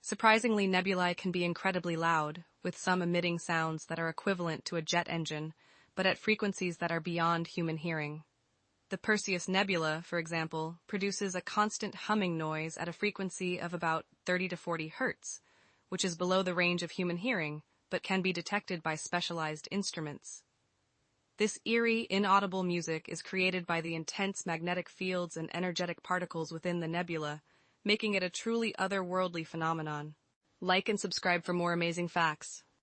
Surprisingly, nebulae can be incredibly loud, with some emitting sounds that are equivalent to a jet engine, but at frequencies that are beyond human hearing. The Perseus Nebula, for example, produces a constant humming noise at a frequency of about 30 to 40 hertz, which is below the range of human hearing, but can be detected by specialized instruments. This eerie, inaudible music is created by the intense magnetic fields and energetic particles within the nebula, making it a truly otherworldly phenomenon. Like and subscribe for more amazing facts.